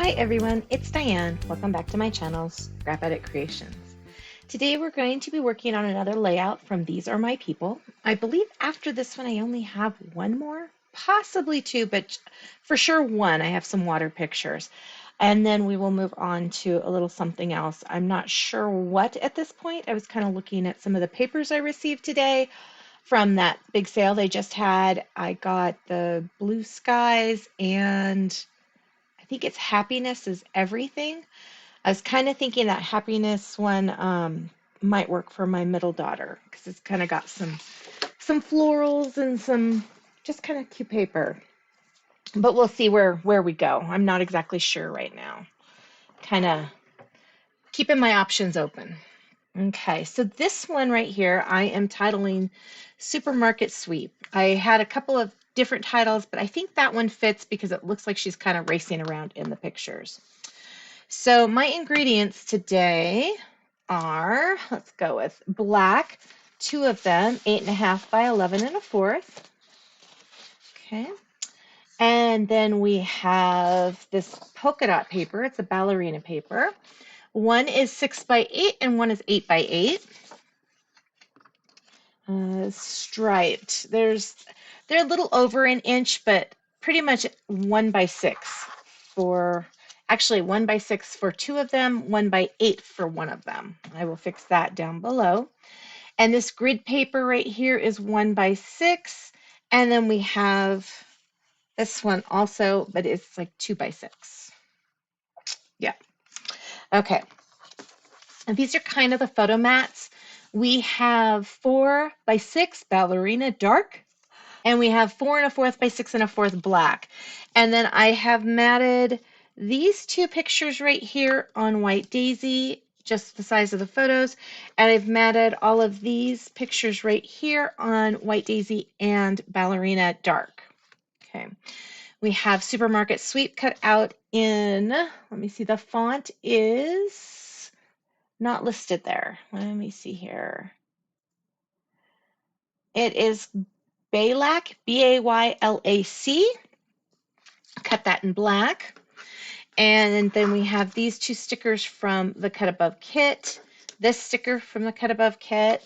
Hi everyone, it's Diane. Welcome back to my channel, Scrap Edit Creations. Today we're going to be working on another layout from These Are My People. I believe after this one I only have one more, possibly two, but for sure one. I have some water pictures. And then we will move on to a little something else. I'm not sure what at this point. I was kind of looking at some of the papers I received today from that big sale they just had. I got the Blue Skies and I think it's Happiness is Everything. I was kind of thinking that Happiness one might work for my middle daughter because it's kind of got some florals and some just kind of cute paper. But we'll see where we go. I'm not exactly sure right now. Kind of keeping my options open. Okay, so this one right here, I am titling Supermarket Sweep. I had a couple of different titles, but I think that one fits because it looks like she's kind of racing around in the pictures. So my ingredients today are, let's go with black, two of them, 8.5 by 11 1/4. Okay. And then we have this polka dot paper. It's a ballerina paper. One is 6 by 8 and one is 8 by 8. Striped. They're a little over an inch, but pretty much 1 by 6 for, actually 1 by 6 for two of them, 1 by 8 for one of them. I will fix that down below. And this grid paper right here is 1 by 6. And then we have this one also, but it's like 2 by 6. Yeah. Okay. And these are kind of the photo mats. We have 4 by 6 Ballerina Dark, and we have 4 1/4 by 6 1/4 black. And then I have matted these two pictures right here on White Daisy, just the size of the photos. And I've matted all of these pictures right here on White Daisy and Ballerina Dark. Okay. We have Supermarket Sweep cut out in, let me see, the font is not listed there. Let me see here. It is Baylac, Baylac. Cut that in black. And then we have these two stickers from the Cut Above kit, this sticker from the Cut Above kit.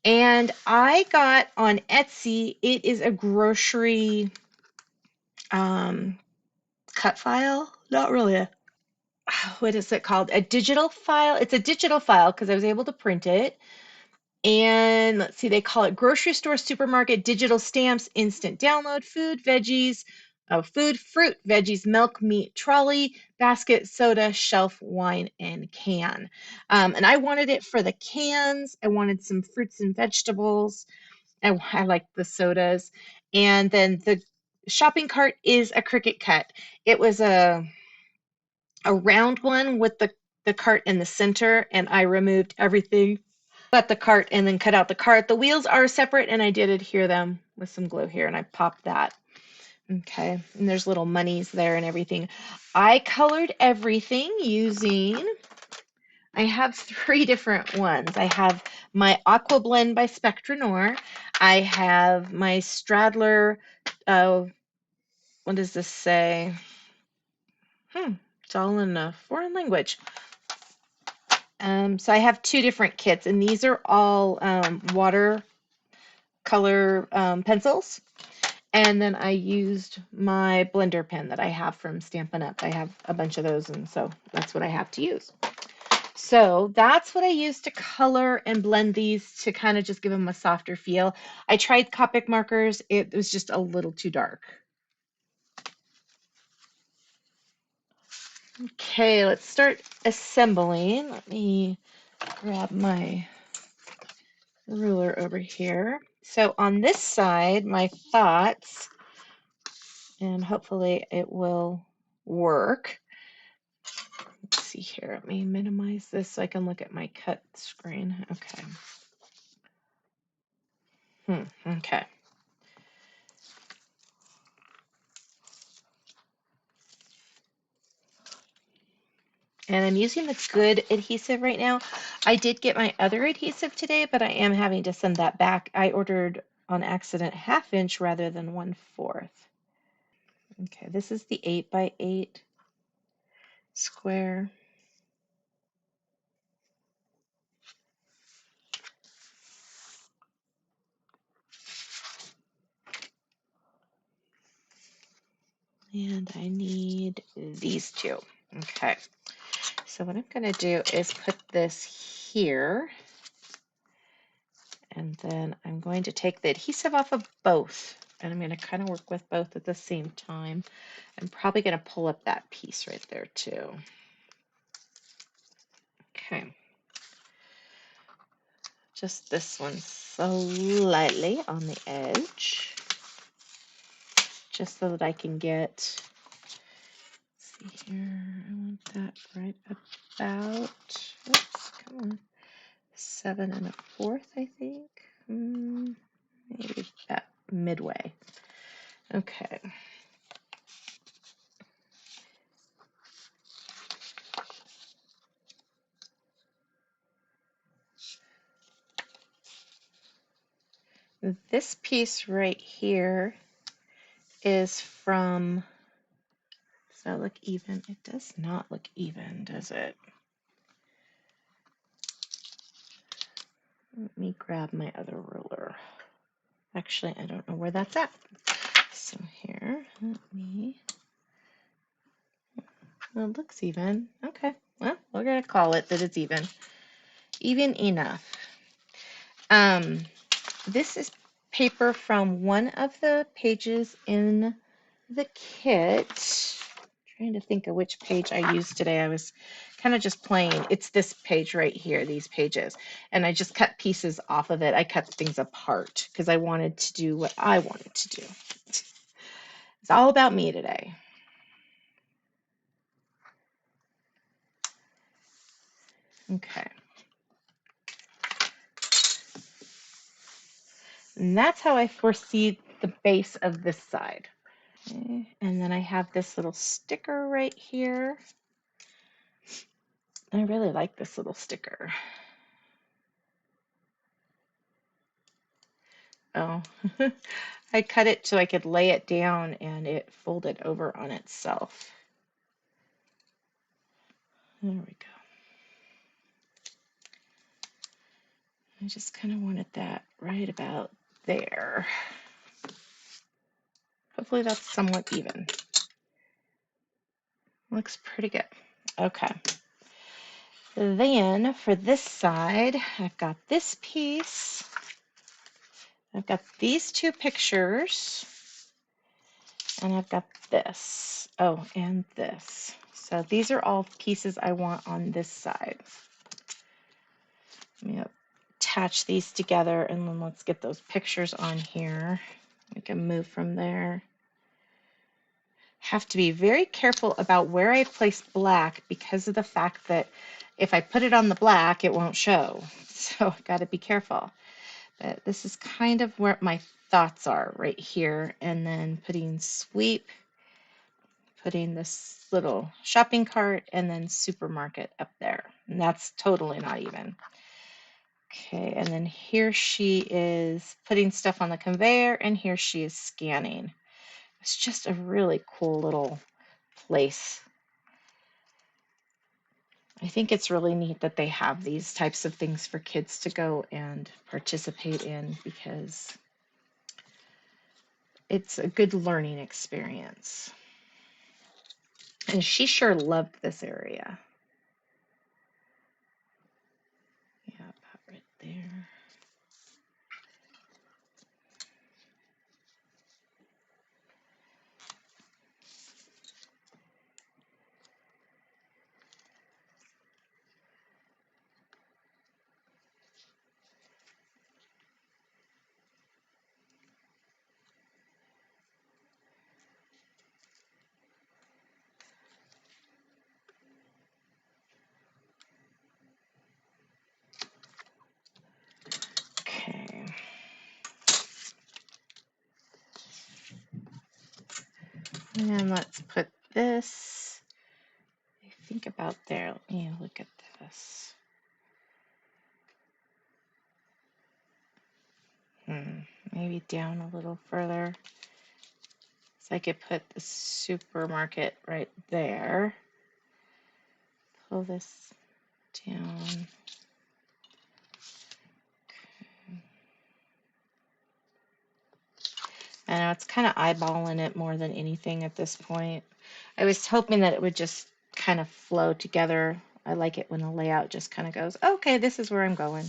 And I got on Etsy, it is a grocery cut file. Not really what is it called? A digital file. It's a digital file because I was able to print it. And let's see, they call it grocery store, supermarket, digital stamps, instant download, food, veggies, food, fruit, veggies, milk, meat, trolley, basket, soda, shelf, wine, and can. And I wanted it for the cans. I wanted some fruits and vegetables. I like the sodas. And then the shopping cart is a Cricut cut. It was a round one with the cart in the center, and I removed everything but the cart and then cut out the cart. The wheels are separate, and I did adhere them with some glue here, and I popped that. Okay, and there's little monies there and everything. I colored everything using, I have 3 different ones. I have my Aqua Blend by Spectra Noir. I have my Stradler, what does this say? It's all in a foreign language. So I have 2 different kits, and these are all watercolor pencils. And then I used my blender pen that I have from Stampin' Up. I have a bunch of those, and so that's what I have to use. So that's what I used to color and blend these to kind of just give them a softer feel. I tried Copic markers. It was just a little too dark. Okay, let's start assembling. Let me grab my ruler over here. So on this side, my thoughts, and hopefully it will work. Let's see here. Let me minimize this so I can look at my cut screen. Okay. Okay. And I'm using the good adhesive right now. I did get my other adhesive today, but I am having to send that back. I ordered on accident 1/2 inch rather than 1/4. Okay, this is the 8 by 8. square. And I need these two. Okay, so what I'm going to do is put this here, and then I'm going to take the adhesive off of both, and I'm going to kind of work with both at the same time. I'm probably going to pull up that piece right there too. Okay, just this one slightly on the edge, just so that I can get, let's see here, I want that right about, oops, come on, 7 1/4, I think. Maybe about midway. Okay. This piece right here is from, does that look even? It does not look even, does it? Let me grab my other ruler. Actually, I don't know where that's at. So here, let me, well, it looks even. Okay, well, we're gonna call it that it's even. Even enough. This is paper from one of the pages in the kit. Trying to think of which page I used today. I was kind of just playing. It's this page right here, these pages. And I just cut pieces off of it. I cut things apart because I wanted to do what I wanted to do. It's all about me today. Okay. And that's how I foresee the base of this side. Okay. And then I have this little sticker right here. I really like this little sticker. Oh, I cut it so I could lay it down and it folded over on itself. There we go. I just kind of wanted that right about there. Hopefully that's somewhat even. Looks pretty good. Okay. Then for this side, I've got this piece. I've got these two pictures. And I've got this. Oh, and this. So these are all pieces I want on this side. Let me attach these together and then let's get those pictures on here. We can move from there. Have to be very careful about where I place black because of the fact that if I put it on the black, it won't show. So I've got to be careful. But this is kind of where my thoughts are right here. And then putting sweep, putting this little shopping cart, and then supermarket up there. And that's totally not even. Okay, and then here she is putting stuff on the conveyor, and here she is scanning. It's just a really cool little place. I think it's really neat that they have these types of things for kids to go and participate in because it's a good learning experience. And she sure loved this area. Yeah, about right there. Okay. And let's put this, I think about there. Let me look at this. Maybe down a little further. So I could put the supermarket right there. pull this down. I know it's kind of eyeballing it more than anything at this point. I was hoping that it would just kind of flow together. I like it when the layout just kind of goes, okay, this is where I'm going.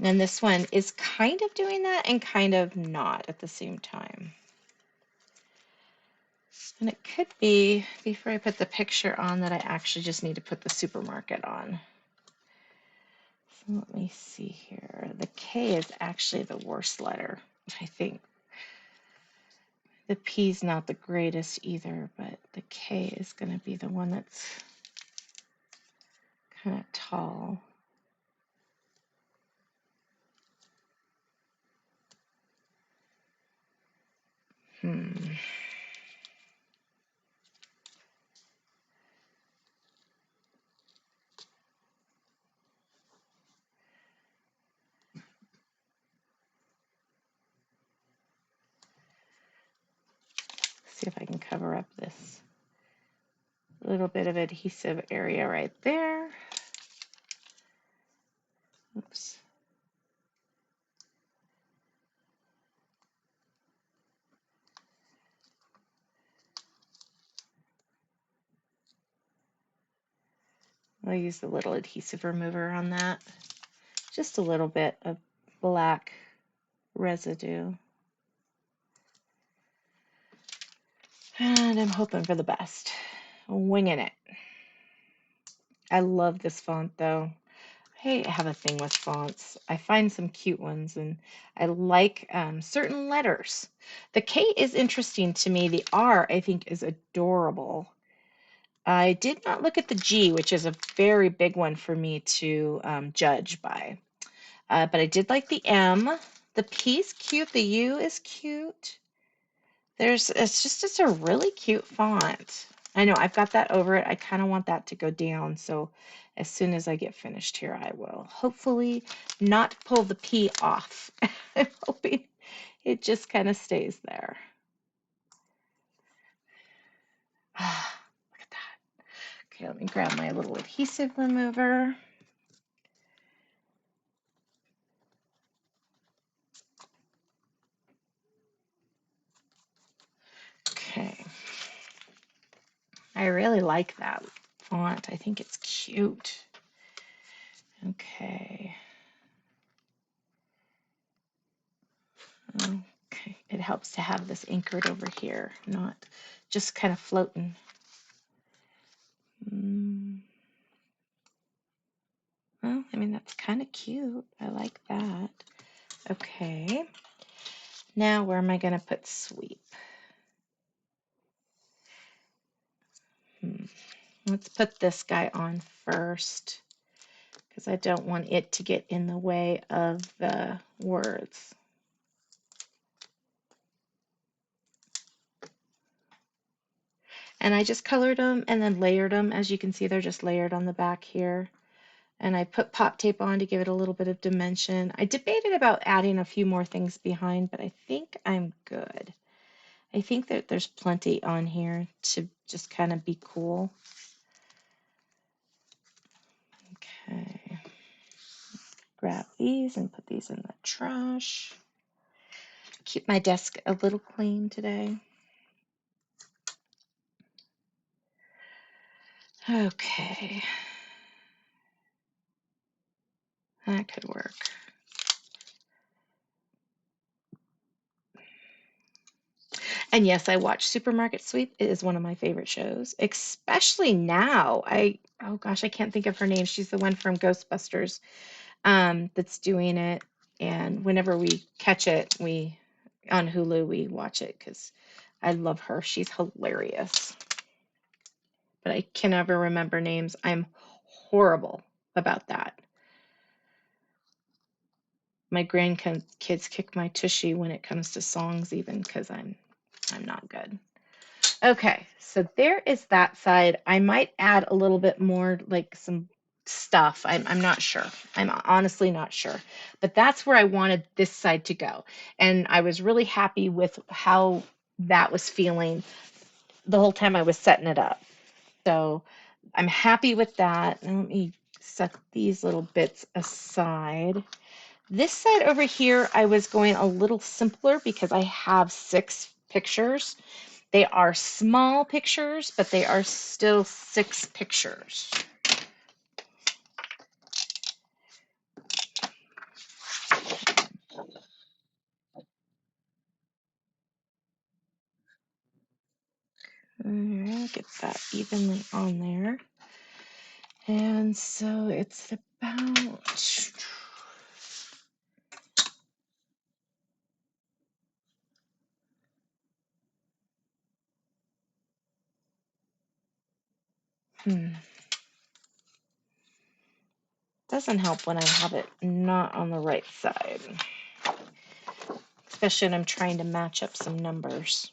And this one is kind of doing that and kind of not at the same time. And it could be, before I put the picture on, that I actually just need to put the supermarket on. So let me see here. The K is actually the worst letter, I think. The P's not the greatest either, but the K is going to be the one that's kind of tall. See if I can cover up this little bit of adhesive area right there. Oops. I'll use the little adhesive remover on that. Just a little bit of black residue. And I'm hoping for the best. Winging it. I love this font though. I have a thing with fonts. I find some cute ones and I like certain letters. The K is interesting to me. The R I think is adorable. I did not look at the G, which is a very big one for me to judge by. But I did like the M. The P's cute. The U is cute. It's a really cute font. I know I've got that over it. I kind of want that to go down. So as soon as I get finished here, I will hopefully not pull the P off. I'm hoping it just kind of stays there. Look at that. Okay, let me grab my little adhesive remover. Okay. I really like that font. I think it's cute. Okay. Okay. It helps to have this anchored over here, not just kind of floating. Well, I mean, that's kind of cute. I like that. Okay. Now, where am I going to put sweep? Let's put this guy on first because I don't want it to get in the way of the words. And I just colored them and then layered them. As you can see, they're just layered on the back here. And I put pop tape on to give it a little bit of dimension. I debated about adding a few more things behind, but I think I'm good. I think that there's plenty on here to just kind of be cool. Okay. Grab these and put these in the trash. Keep my desk a little clean today. Okay. That could work. And yes, I watch Supermarket Sweep. It is one of my favorite shows, especially now. Oh gosh, I can't think of her name. She's the one from Ghostbusters that's doing it. And whenever we catch it, we on Hulu, we watch it because I love her. She's hilarious. But I can never remember names. I'm horrible about that. My grandkids kick my tushy when it comes to songs, even because I'm not good. Okay, so there is that side. I might add a little bit more, like some stuff. I'm not sure. I'm honestly not sure. But that's where I wanted this side to go. And I was really happy with how that was feeling the whole time I was setting it up. So I'm happy with that. And let me set these little bits aside. This side over here, I was going a little simpler because I have 6 pictures. They are small pictures, but they are still 6 pictures. All right, get that evenly on there. And so it's about doesn't help when I have it not on the right side, especially when I'm trying to match up some numbers.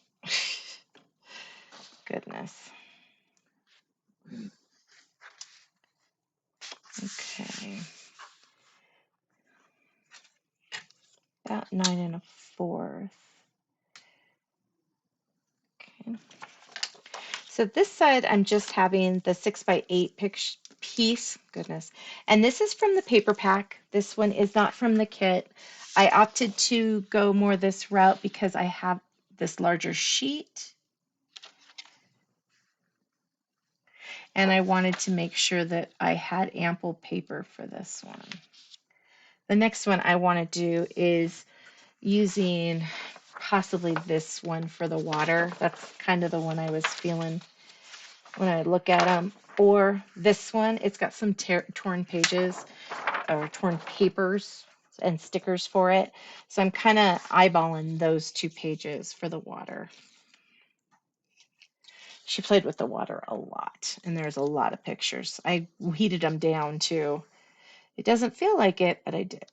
Goodness. Okay. About 9 1/4. Okay. So this side, I'm just having the 6x8 piece. Goodness. And this is from the paper pack. This one is not from the kit. I opted to go more this route because I have this larger sheet. And I wanted to make sure that I had ample paper for this one. The next one I want to do is using possibly this one for the water. That's kind of the one I was feeling when I look at them. Or this one, it's got some torn pages or torn papers and stickers for it. So I'm kind of eyeballing those 2 pages for the water. She played with the water a lot, and there's a lot of pictures. I weeded them down too. It doesn't feel like it, but I did.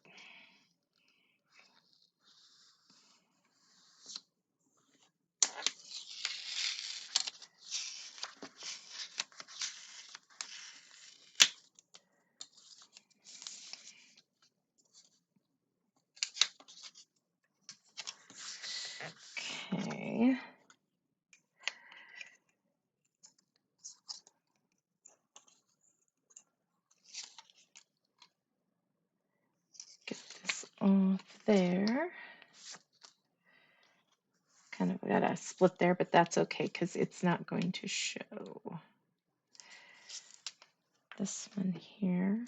Okay. Get this off there. Kind of got a split there, but that's okay because it's not going to show. This one here.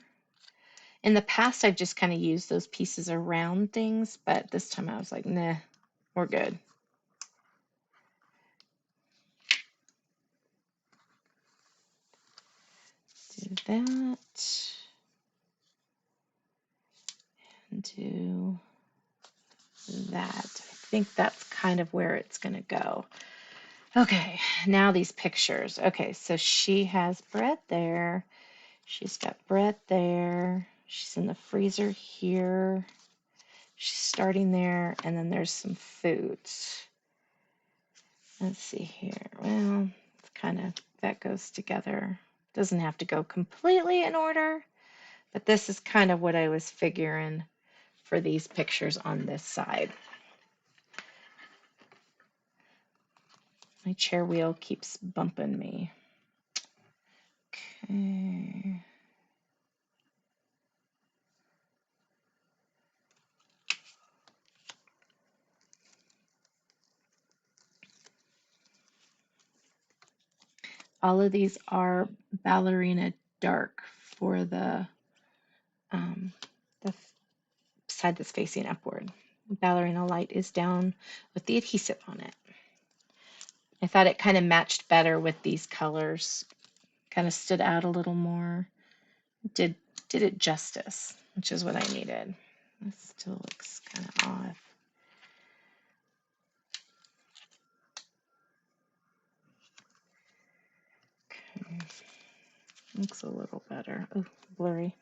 In the past, I've just kind of used those pieces around things, but this time I was like, nah, we're good. Do that. And do that. I think that's kind of where it's going to go. Okay, now these pictures. Okay, so she has bread there. She's got bread there. She's in the freezer here. She's starting there, and then there's some foods. Let's see here. Well, it's kind of, that goes together. Doesn't have to go completely in order, but this is kind of what I was figuring for these pictures on this side. My chair wheel keeps bumping me. Okay. All of these are Ballerina Dark for the side that's facing upward. Ballerina Light is down with the adhesive on it. I thought it kind of matched better with these colors. Kind of stood out a little more. Did it justice, which is what I needed. This still looks kind of off. Okay. Looks a little better. Oh, blurry.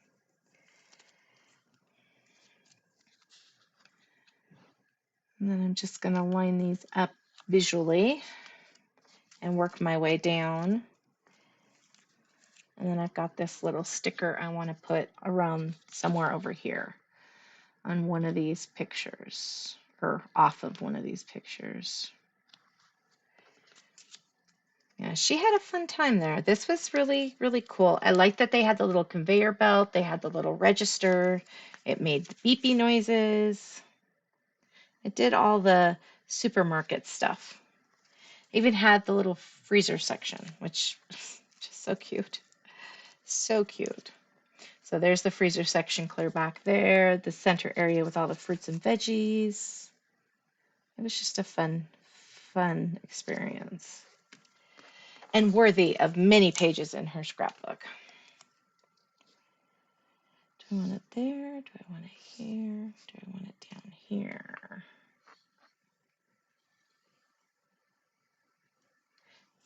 And then I'm just going to line these up visually and work my way down. And then I've got this little sticker I want to put around somewhere over here on one of these pictures, or off of one of these pictures. Yeah, she had a fun time there. This was really, really cool. I like that they had the little conveyor belt, they had the little register, it made the beepy noises. It did all the supermarket stuff. Even had the little freezer section, which is just so cute. So cute. So there's the freezer section clear back there, the center area with all the fruits and veggies. It was just a fun, fun experience and worthy of many pages in her scrapbook. Do I want it there? Do I want it here? Do I want it down here?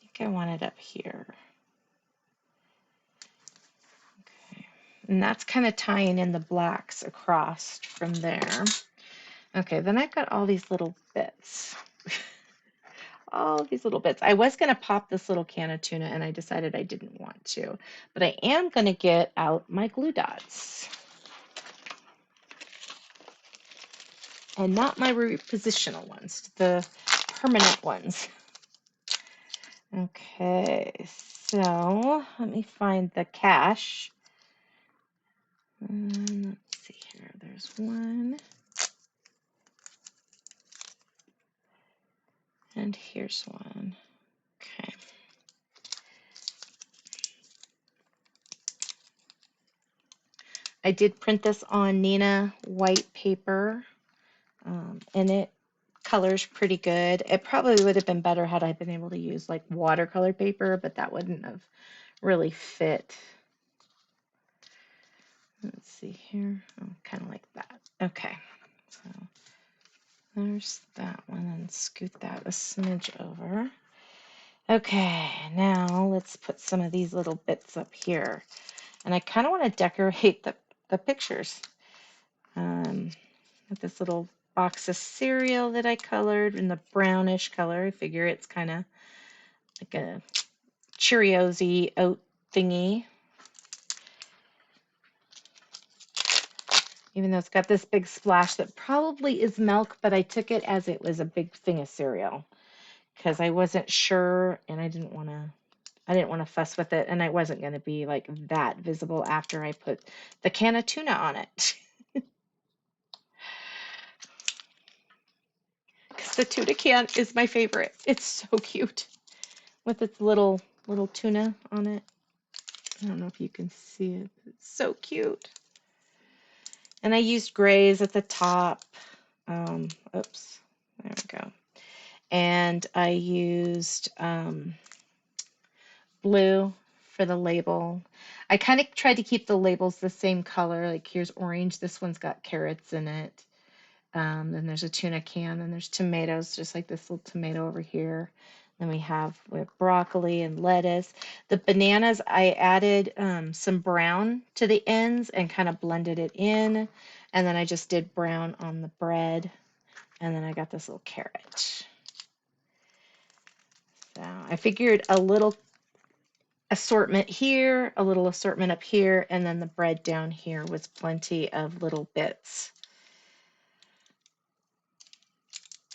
I think I want it up here. Okay. And that's kind of tying in the blacks across from there. Okay, then I've got all these little bits. All these little bits. I was going to pop this little can of tuna and I decided I didn't want to, but I am going to get out my glue dots. And not my repositional ones, the permanent ones. Okay, so let me find the cache. Let's see here, there's one. And here's one. Okay. I did print this on Nina white paper, and it colors pretty good. It probably would have been better had I been able to use like watercolor paper, but that wouldn't have really fit. Let's see here. Oh, kind of like that. Okay. So there's that one, and scoot that a smidge over. Okay, now let's put some of these little bits up here. And I kind of want to decorate the pictures with this little box of cereal that I colored in the brownish color. I figure it's kind of like a Cheerios-y oat thingy. Even though it's got this big splash that probably is milk, but I took it as it was a big thing of cereal because I wasn't sure and I didn't want to fuss with it, and I wasn't going to be like that visible after I put the can of tuna on it. Because the tuna can is my favorite. It's so cute with its little tuna on it. I don't know if you can see it. It's so cute. And I used grays at the top. Oops, there we go. And I used blue for the label. I kind of tried to keep the labels the same color. Like here's orange. This one's got carrots in it. Then there's a tuna can. And there's tomatoes, just like this little tomato over here. Then we have with broccoli and lettuce. The bananas, I added some brown to the ends and kind of blended it in. And then I just did brown on the bread. And then I got this little carrot. So I figured a little assortment here, a little assortment up here, and then the bread down here was plenty of little bits.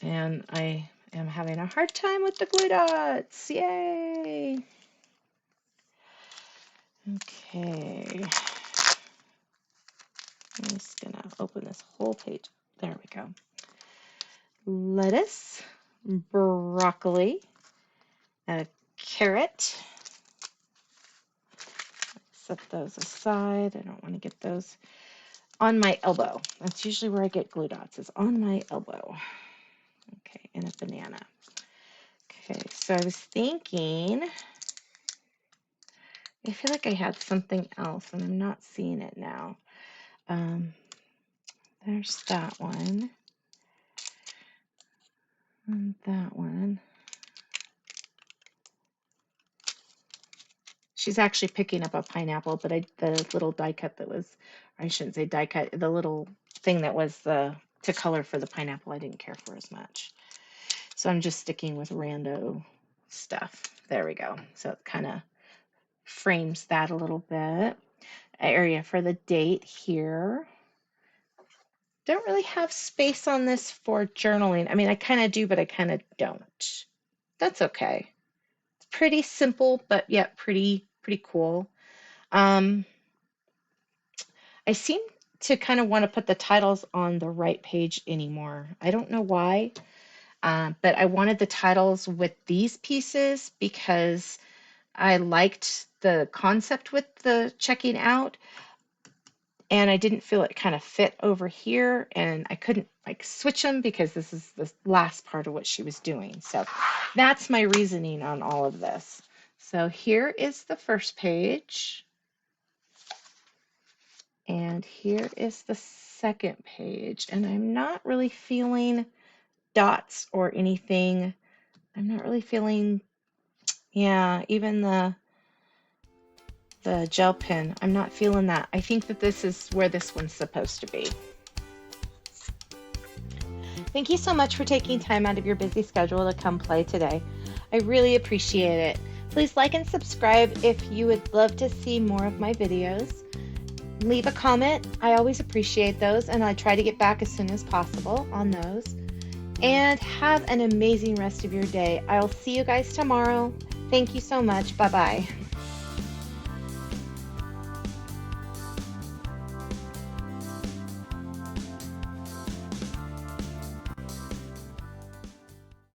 And I am having a hard time with the glue dots. Yay! Okay. I'm just gonna open this whole page. There we go. Lettuce, broccoli, a carrot. Set those aside. I don't want to get those on my elbow. That's usually where I get glue dots, is on my elbow. Okay, and a banana. Okay, so I was thinking, I feel like I had something else and I'm not seeing it now. There's that one. And that one. She's actually picking up a pineapple, but the little die cut that was, I shouldn't say die cut, the little thing that was to color for the pineapple, I didn't care for as much. So I'm just sticking with rando stuff. There we go. So it kind of frames that a little bit. Area for the date here. Don't really have space on this for journaling. I mean, I kind of do, but I kind of don't. That's okay. pretty simple, but yet pretty cool. Um, I seem to kind of want to put the titles on the right page anymore. I don't know why, but I wanted the titles with these pieces because I liked the concept with the checking out, and I didn't feel it kind of fit over here, and I couldn't like switch them because this is the last part of what she was doing. So that's my reasoning on all of this. So here is the first page, and here is the second page, and I'm not really feeling dots or anything. I'm not really feeling, yeah, even the gel pen. I'm not feeling that. I think that this is where this one's supposed to be. Thank you so much for taking time out of your busy schedule to come play today. I really appreciate it. Please like and subscribe if you would love to see more of my videos. Leave a comment. I always appreciate those, and I try to get back as soon as possible on those. And have an amazing rest of your day. I'll see you guys tomorrow. Thank you so much. Bye-bye.